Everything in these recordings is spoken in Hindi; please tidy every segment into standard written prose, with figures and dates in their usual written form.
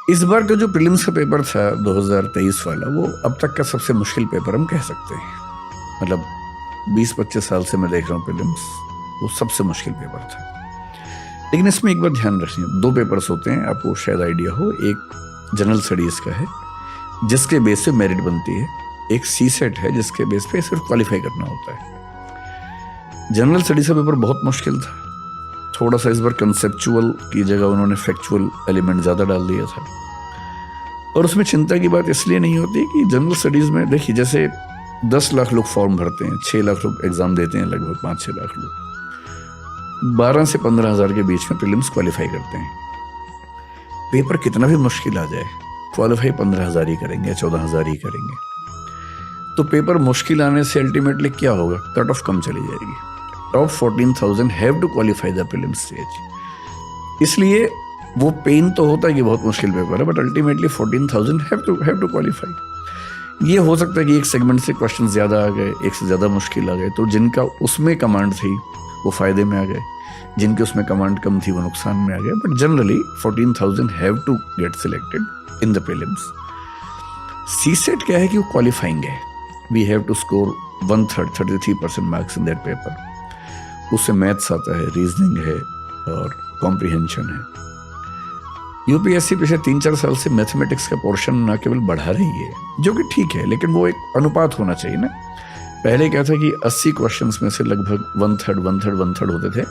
इस बार का जो प्रीलिम्स का पेपर था 2023 वाला, वो अब तक का सबसे मुश्किल पेपर हम कह सकते हैं। मतलब 20-25 साल से मैं देख रहा हूँ प्रीलिम्स, वो सबसे मुश्किल पेपर था। लेकिन इसमें एक बात ध्यान रखिए, दो पेपर्स होते हैं, आपको शायद आइडिया हो। एक जनरल स्टडीज़ का है जिसके बेस पे मेरिट बनती है, एक सी सेट है जिसके बेस पे सिर्फ क्वालिफाई करना होता है। जनरल स्टडीज़ का पेपर बहुत मुश्किल था, थोड़ा सा इस बार कंसेप्चुअल की जगह उन्होंने फैक्चुअल एलिमेंट ज़्यादा डाल दिया था। और उसमें चिंता की बात इसलिए नहीं होती कि जनरल स्टडीज़ में देखिए, जैसे 10 लाख लोग फॉर्म भरते हैं, 6 लाख लोग एग्ज़ाम देते हैं, लगभग 5-6 लाख लोग 12 से 15 हज़ार के बीच में प्रीलिम्स क्वालिफाई करते हैं। पेपर कितना भी मुश्किल आ जाए, क्वालिफाई 15 हज़ार ही करेंगे, 14 हज़ार ही करेंगे। तो पेपर मुश्किल आने से अल्टीमेटली क्या होगा, कट ऑफ कम चली जाएगी। Top 14,000 have to qualify the prelims stage. इसलिए वो पेन तो होता है कि बहुत मुश्किल पेपर है, but ultimately 14,000 have to qualify. ये हो सकता है कि एक सेगमेंट से क्वेश्चन ज़्यादा आ गए, एक से ज़्यादा मुश्किल आ गए, तो जिनका उसमें कमांड थी वो फ़ायदे में आ गए, जिनके उसमें कमांड कम थी वो नुकसान में आ गए। But generally 14,000 have to get selected in the prelims. CSAT क्या है कि वो क्वालिफाइंग है, we have to score 1/3 33% marks in that paper. उससे मैथ्स आता है, रीजनिंग है और कॉम्प्रिहेंशन है। यूपीएससी पिछले 3-4 साल से मैथमेटिक्स का पोर्शन न केवल बढ़ा रही है, जो कि ठीक है, लेकिन वो एक अनुपात होना चाहिए ना। पहले क्या था कि 80 क्वेश्चंस में से लगभग 1/3 होते थे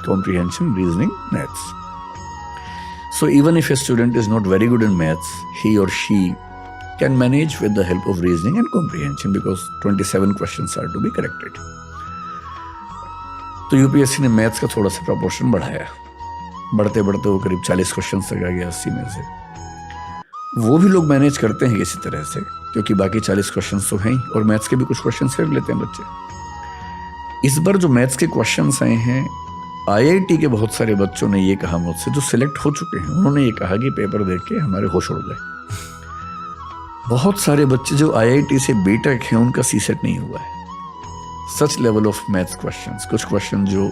comprehension, reasoning, maths. So even if a student is not very good in maths, he और she can manage with the help of reasoning and comprehension, because 27 questions are to be corrected. तो यूपीएससी ने मैथ्स का थोड़ा सा प्रपोर्शन बढ़ाया, बढ़ते बढ़ते वो करीब 40 क्वेश्चन तक आ गया 80 में से। वो भी लोग मैनेज करते हैं किसी तरह से, क्योंकि बाकी 40 क्वेश्चन तो हैं ही, और मैथ्स के भी कुछ क्वेश्चन कर लेते हैं बच्चे। इस बार जो मैथ्स के क्वेश्चन आए हैं, आईआईटी के बहुत सारे बच्चों ने ये कहा मुझसे, जो सिलेक्ट हो चुके हैं, उन्होंने ये कहा कि पेपर देख के हमारे होश उड़ गए। बहुत सारे बच्चे जो आईआईटी से बीटेक हैं, उनका सी सेट नहीं हुआ है। सच लेवल ऑफ मैथ्स क्वेश्चंस, कुछ क्वेश्चन जो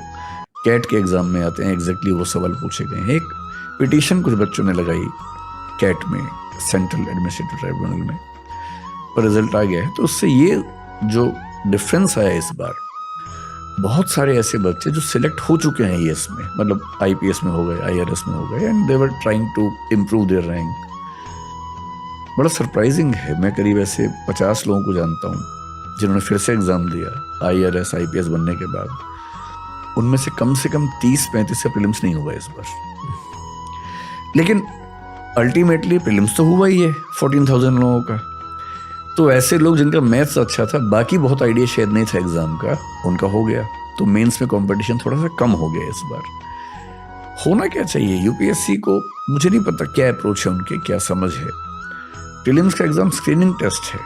कैट के एग्जाम में आते हैं, एग्जैक्टली वो सवाल पूछे गए हैं। एक पिटीशन कुछ बच्चों ने लगाई कैट में, सेंट्रल एडमिनिस्ट्रेटिव ट्राइब्यूनल में, पर रिजल्ट आ गया है। तो उससे ये जो डिफरेंस आया इस बार, बहुत सारे ऐसे बच्चे जो सिलेक्ट हो चुके हैं ईएस में, मतलब आईपीएस में हो गए, आईआरएस में हो गए, and they were trying to improve their rank. बड़ा सरप्राइजिंग है। मैं करीब ऐसे 50 लोगों को जानता हूँ जिन्होंने फिर से एग्जाम दिया आईआरएस आईपीएस बनने के बाद। उनमें से कम 30-35 से प्रीलिम्स नहीं हुआ इस बार। लेकिन अल्टीमेटली प्रीलिम्स तो हुआ ही है 14,000 लोगों का। तो ऐसे लोग जिनका मैथ्स अच्छा था, बाकी बहुत आइडिया शायद नहीं था एग्जाम का, उनका हो गया। तो मेंस में कंपटीशन थोड़ा सा कम हो गया इस बार। होना क्या चाहिए यूपीएससी को, मुझे नहीं पता क्या अप्रोच है उनके, क्या समझ है। प्रीलिम्स का एग्जाम स्क्रीनिंग टेस्ट है,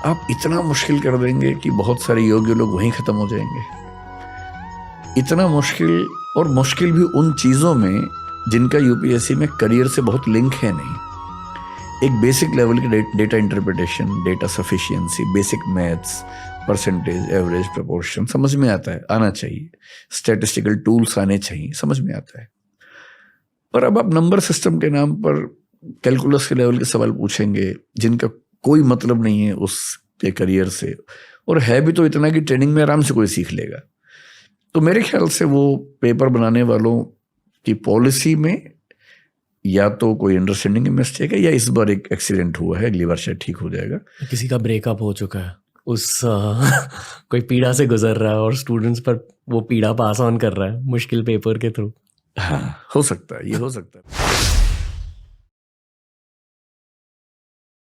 आप इतना मुश्किल कर देंगे कि बहुत सारे योग्य लोग वहीं खत्म हो जाएंगे। इतना मुश्किल, और मुश्किल भी उन चीज़ों में जिनका यूपीएससी में करियर से बहुत लिंक है नहीं। एक बेसिक लेवल की data interpretation, data sufficiency, basic maths, percentage, average, proportion समझ में आता है, आना चाहिए। स्टैटिस्टिकल टूल्स आने चाहिए, समझ में आता है। पर अब आप नंबर सिस्टम के नाम पर कैलकुलस के लेवल के सवाल पूछेंगे जिनका कोई मतलब नहीं है उसके करियर से, और है भी तो इतना कि ट्रेनिंग में आराम से कोई सीख लेगा। तो मेरे ख्याल से वो पेपर बनाने वालों की पॉलिसी में या तो कोई अंडरस्टैंडिंग में मिस्टेक है, या इस बार एक एक्सीडेंट हुआ है, अगली बार शायद ठीक हो जाएगा। किसी का ब्रेकअप हो चुका है, उस कोई पीड़ा से गुजर रहा है और स्टूडेंट्स पर वो पीड़ा पास ऑन कर रहा है मुश्किल पेपर के थ्रू। हाँ, हो सकता है, ये हो सकता है।